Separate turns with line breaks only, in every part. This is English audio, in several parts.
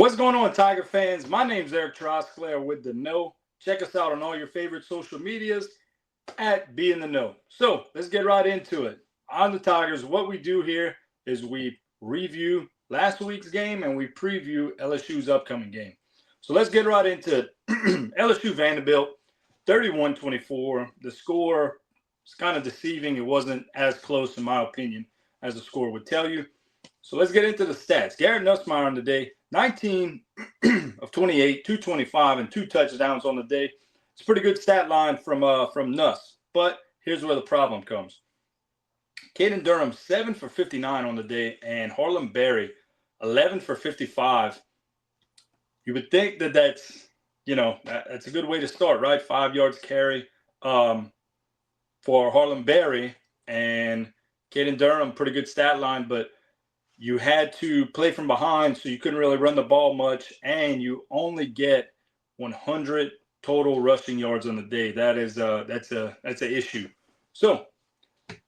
What's going on, Tiger fans? My name's Eric Trosclair with The Know. Check us out on all your favorite social medias at Be in the Know. So let's get right into it. On the Tigers, what we do here is we review last week's game and we preview LSU's upcoming game. So let's get right into it. LSU Vanderbilt, 31-24. The score is kind of deceiving. It wasn't as close, in my opinion, as the score would tell you. So let's get into the stats. Garrett Nussmeier on the day, 19 of 28, 225, and 2 touchdowns on the day. It's a pretty good stat line from Nuss. But here's where the problem comes. Caden Durham, 7 for 59 on the day, and Harlem Berry, 11 for 55. You would think that's a good way to start, right? 5 yards carry for Harlem Berry, and Caden Durham, pretty good stat line, but you had to play from behind, so you couldn't really run the ball much, and you only get 100 total rushing yards on the day. That's an issue. So,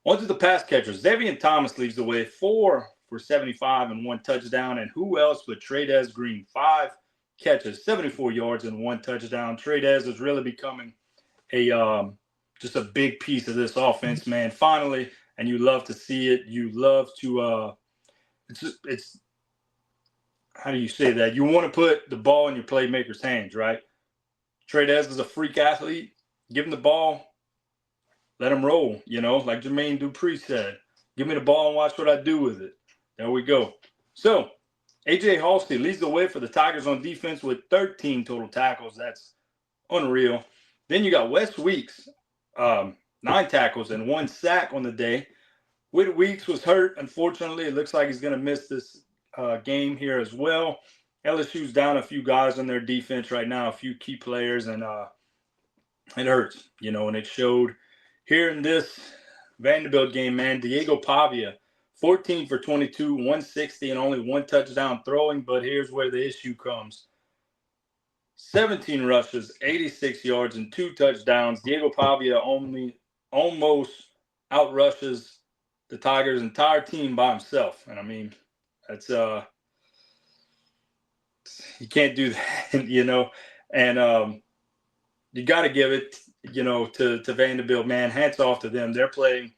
on to the pass catchers. Xavier Thomas leads the way, 4 for 75 and 1 touchdown, and who else but Trey'Dez Green, 5 catches, 74 yards and 1 touchdown. Trey'Dez is really becoming just a big piece of this offense, man. Finally, and you love to see it. You love to it's how do you say that? You want to put the ball in your playmaker's hands, right? Trey'Dez is a freak athlete. Give him the ball, let him roll, like Jermaine Dupri said. Give me the ball and watch what I do with it. There we go. So, A.J. Halsey leads the way for the Tigers on defense with 13 total tackles. That's unreal. Then you got Wes Weeks, 9 tackles and 1 sack on the day. Whit Weeks was hurt. Unfortunately, it looks like he's going to miss this game here as well. LSU's down a few guys on their defense right now, a few key players, and it hurts, and it showed here in this Vanderbilt game, man. Diego Pavia, 14 for 22, 160, and only 1 touchdown throwing, but here's where the issue comes. 17 rushes, 86 yards, and 2 touchdowns. Diego Pavia almost outrushes the Tigers' entire team by himself. And I mean, that's you can't do that, And you got to give it, to Vanderbilt, man. Hats off to them. They're playing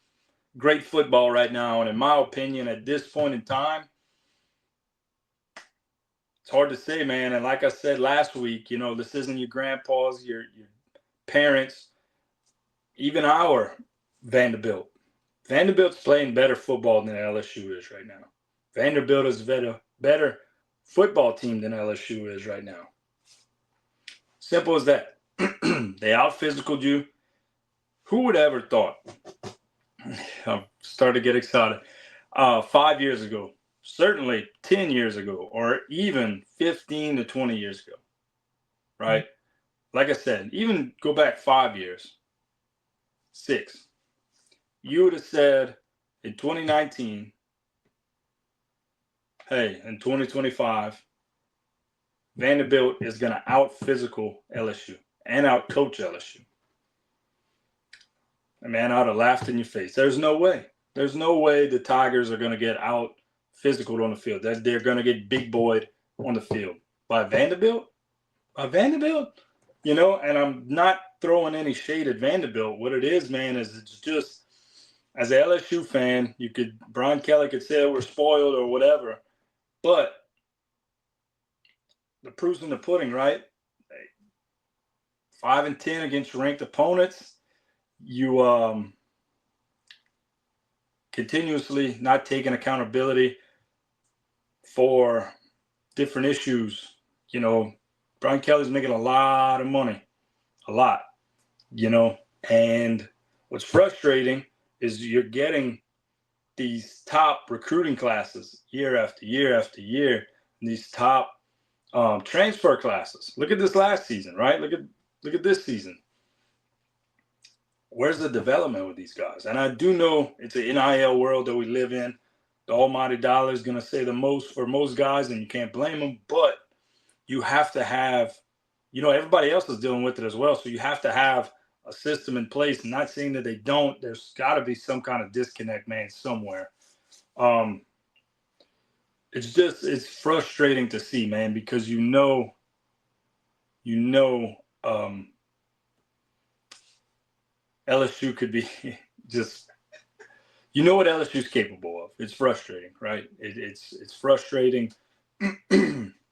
great football right now. And in my opinion, at this point in time, it's hard to say, man. And like I said last week, this isn't your grandpa's, your parents, even our Vanderbilt. Vanderbilt's playing better football than LSU is right now. Vanderbilt is a better football team than LSU is right now. Simple as that. They out-physicaled you. Who would have ever thought? I'm starting to get excited. 5 years ago, certainly 10 years ago, or even 15 to 20 years ago, right? Like I said, even go back 5 years, 6. You would have said in 2019, hey, in 2025, Vanderbilt is going to out-physical LSU and out-coach LSU. And man, I would have laughed in your face. There's no way. There's no way the Tigers are going to get out-physical on the field. They're going to get big boyed on the field. By Vanderbilt? By Vanderbilt? And I'm not throwing any shade at Vanderbilt. What it is, man, is it's just, as an LSU fan, Brian Kelly could say we're spoiled or whatever, but the proof's in the pudding, right? 5-10 against ranked opponents. You continuously not taking accountability for different issues. Brian Kelly's making a lot of money, a lot, and what's frustrating is you're getting these top recruiting classes year after year after year, these top transfer classes. Look at this last season, right? Look at this season. Where's the development with these guys? And I do know it's an NIL world that we live in. The almighty dollar is going to say the most for most guys, and you can't blame them. But you have to have, everybody else is dealing with it as well. So you have to have a system in place. I'm not saying that they don't. There's got to be some kind of disconnect, man, somewhere. it's frustrating to see, man, because LSU could be just what LSU is capable of. It's frustrating, right? It's frustrating.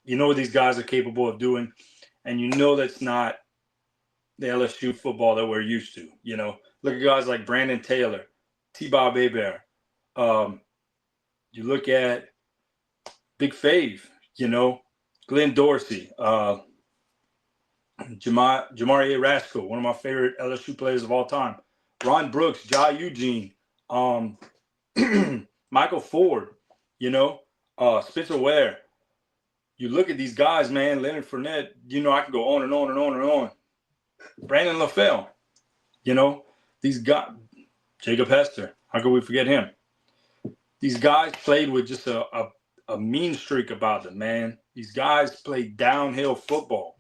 What these guys are capable of doing, and that's not the LSU football that we're used to. Look at guys like Brandon Taylor, T-Bob Hebert. You look at Big Fave, Glenn Dorsey, Jamari Rasco, one of my favorite LSU players of all time. Ron Brooks, Jai Eugene, Michael Ford, Spencer Ware. You look at these guys, man, Leonard Fournette, I can go on and on and on and on. Brandon LaFell, these guys, Jacob Hester, how could we forget him? These guys played with just a mean streak about them, man. These guys played downhill football.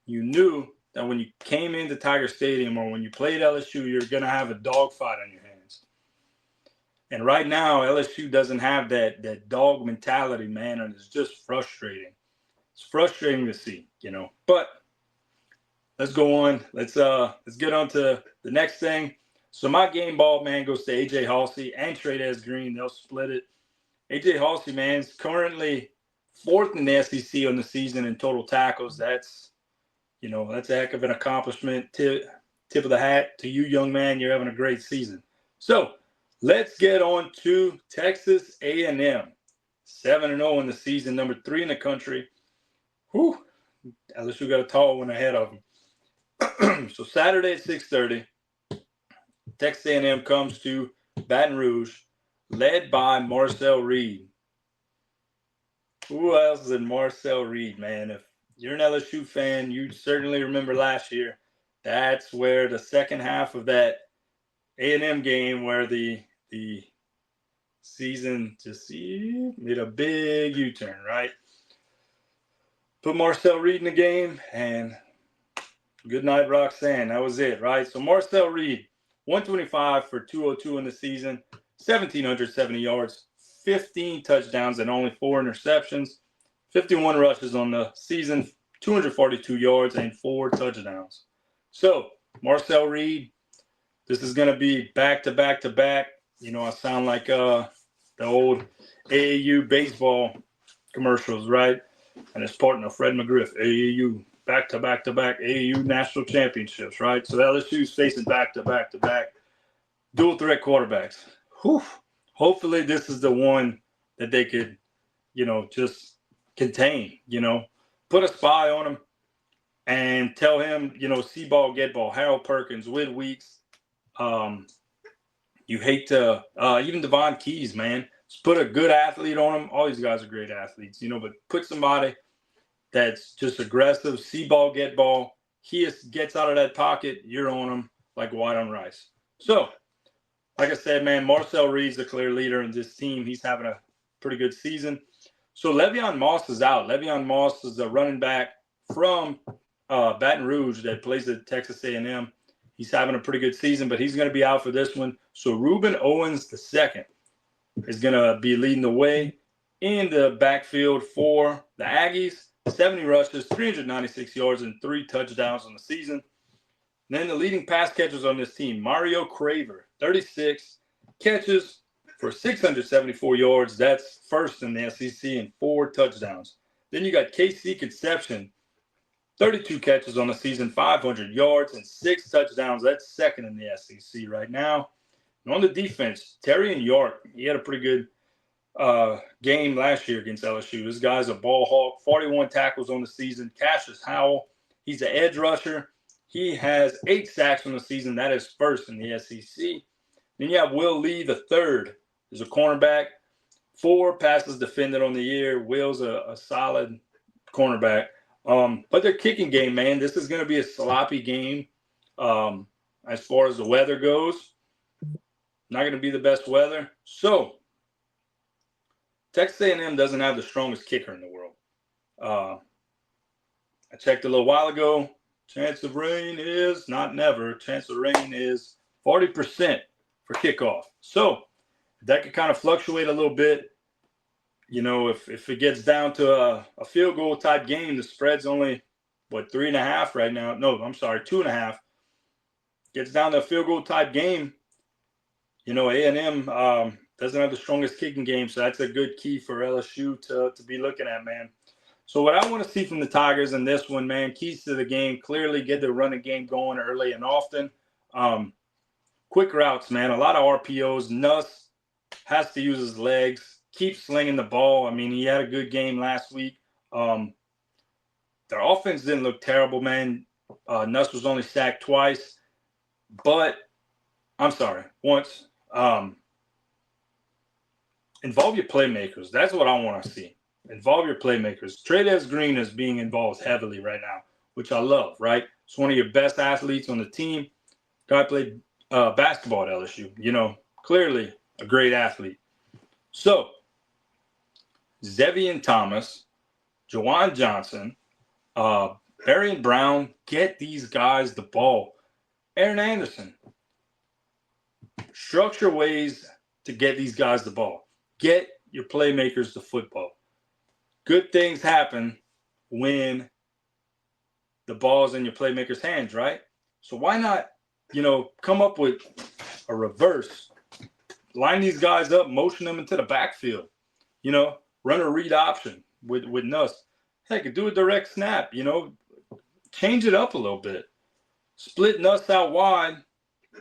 You knew that when you came into Tiger Stadium or when you played LSU, you're going to have a dogfight on your hands. And right now, LSU doesn't have that dog mentality, man, and it's just frustrating. It's frustrating to see, But let's go on. Let's get on to the next thing. So my game ball, man, goes to A.J. Halsey and Trey'Dez Green. They'll split it. A.J. Halsey, man, is currently 4th in the SEC on the season in total tackles. That's a heck of an accomplishment. Tip of the hat to you, young man. You're having a great season. So let's get on to Texas A&M. 7-0 in the season, number 3 in the country. Whew. LSU got a tall one ahead of them. So Saturday at 6:30, Texas A&M comes to Baton Rouge, led by Marcel Reed. Who else is in Marcel Reed, man? If you're an LSU fan, you certainly remember last year. That's where the second half of that A&M game where the season just made a big U-turn, right? Put Marcel Reed in the game, and good night, Roxanne. That was it, right? So Marcel Reed, 125 for 202 in the season, 1,770 yards, 15 touchdowns, and only 4 interceptions, 51 rushes on the season, 242 yards, and 4 touchdowns. So Marcel Reed, this is going to be back to back to back. I sound like the old AAU baseball commercials, right? And his partner, Fred McGriff, AAU, back to back to back AAU national championships, right? So LSU's facing back to back to back dual threat quarterbacks. Whew. Hopefully this is the one that they could, just contain, put a spy on him and tell him, see ball, get ball. Harold Perkins, Whit Weeks. You hate to, even Devon Keys, man. Just put a good athlete on him. All these guys are great athletes, but put somebody that's just aggressive, see ball, get ball. He gets out of that pocket, you're on him like white on rice. So, like I said, man, Marcel Reed's the clear leader in this team. He's having a pretty good season. So Le'Veon Moss is out. Le'Veon Moss is a running back from Baton Rouge that plays at Texas A&M. He's having a pretty good season, but he's going to be out for this one. So Reuben Owens II is going to be leading the way in the backfield for the Aggies. 70 rushes, 396 yards, and 3 touchdowns on the season. And then the leading pass catchers on this team, Mario Craver, 36 catches for 674 yards. That's first in the SEC and 4 touchdowns. Then you got KC Conception, 32 catches on the season, 500 yards, and 6 touchdowns. That's second in the SEC right now. And on the defense, Terry and York, he had a pretty good game last year against LSU. This guy's a ball hawk, 41 tackles on the season. Cassius Howell, he's an edge rusher. He has 8 sacks on the season. That is first in the SEC. Then you have Will Lee III is a cornerback. 4 passes defended on the year. Will's a solid cornerback. But their kicking game, man, this is going to be a sloppy game as far as the weather goes. Not going to be the best weather. So Texas A&M doesn't have the strongest kicker in the world. I checked a little while ago. Chance of rain is not never. Chance of rain is 40% for kickoff. So that could kind of fluctuate a little bit. You know, if it gets down to a field goal type game, the spread's only, what, 3.5 right now? No, I'm sorry, 2.5. Gets down to a field goal type game. You know, A&M doesn't have the strongest kicking game, so that's a good key for LSU to be looking at, man. So what I want to see from the Tigers in this one, man, keys to the game, clearly get the running game going early and often. Quick routes, man, a lot of RPOs. Nuss has to use his legs, keep slinging the ball. I mean, he had a good game last week. Their offense didn't look terrible, man. Nuss was only sacked twice, but I'm sorry, once. Involve your playmakers. That's what I want to see. Involve your playmakers. Trey'Dez Green is being involved heavily right now, which I love, right? It's one of your best athletes on the team. Guy played basketball at LSU. You know, clearly a great athlete. So, Zevian Thomas, Jawan Johnson, Barry Brown, get these guys the ball. Aaron Anderson, structure ways to get these guys the ball. Get your playmakers the football. Good things happen when the ball's in your playmakers' hands, right? So why not, you know, come up with a reverse, line these guys up, motion them into the backfield, you know, run a read option with Nuss. Heck, do a direct snap, you know, change it up a little bit. Split Nuss out wide,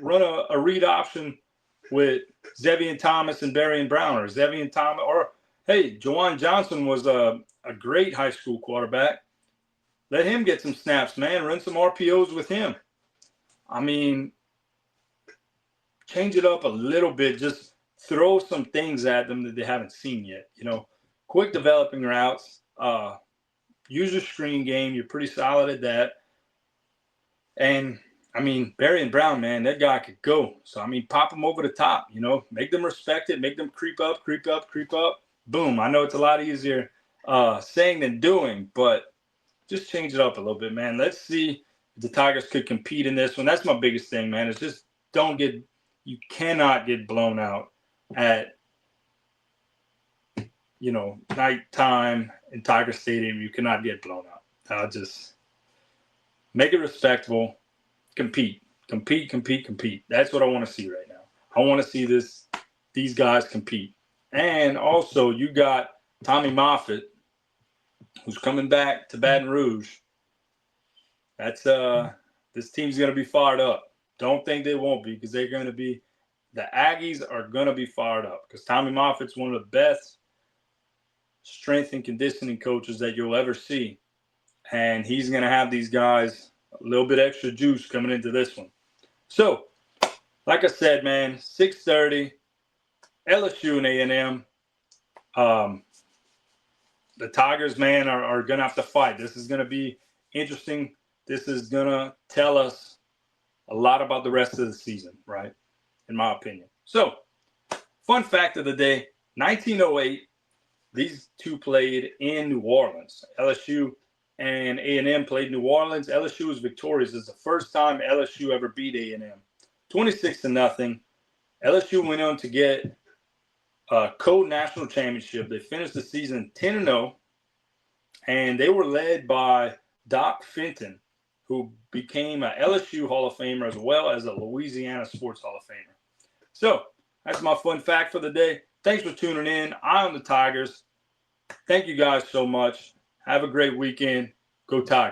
run a read option with Zevian Thomas and Barry Brown, or Zevian Thomas, or hey, Jawan Johnson was a great high school quarterback. Let him get some snaps, man. Run some RPOs with him. I mean, change it up a little bit. Just throw some things at them that they haven't seen yet. You know, quick developing routes. Use your screen game. You're pretty solid at that. And I mean, Barry Brown, man, that guy could go. So, I mean, pop him over the top, you know, make them respect it, make them creep up. Boom. I know it's a lot easier saying than doing, but just change it up a little bit, man. Let's see if the Tigers could compete in this one. That's my biggest thing, man. It's just you cannot get blown out at, you know, nighttime in Tiger Stadium. You cannot get blown out. Just make it respectable. Compete. That's what I want to see right now. I want to see these guys compete. And also, you got Tommy Moffitt, who's coming back to Baton Rouge. That's this team's gonna be fired up. Don't think they won't be, because they're gonna be. The Aggies are gonna be fired up because Tommy Moffitt's one of the best strength and conditioning coaches that you'll ever see, and he's gonna have these guys a little bit extra juice coming into this one. So, like I said, man, 6:30, LSU and A&M. The Tigers, man, are going to have to fight. This is going to be interesting. This is going to tell us a lot about the rest of the season, right? In my opinion. So, fun fact of the day, 1908, these two played in New Orleans. LSU and A&M played New Orleans. LSU was victorious. It's the first time LSU ever beat A&M. 26-0. LSU went on to get a co-national championship. They finished the season 10-0, and they were led by Doc Fenton, who became a LSU Hall of Famer as well as a Louisiana Sports Hall of Famer. So that's my fun fact for the day. Thanks for tuning in. Eye on the Tigers. Thank you guys so much. Have a great weekend. Go Tigers.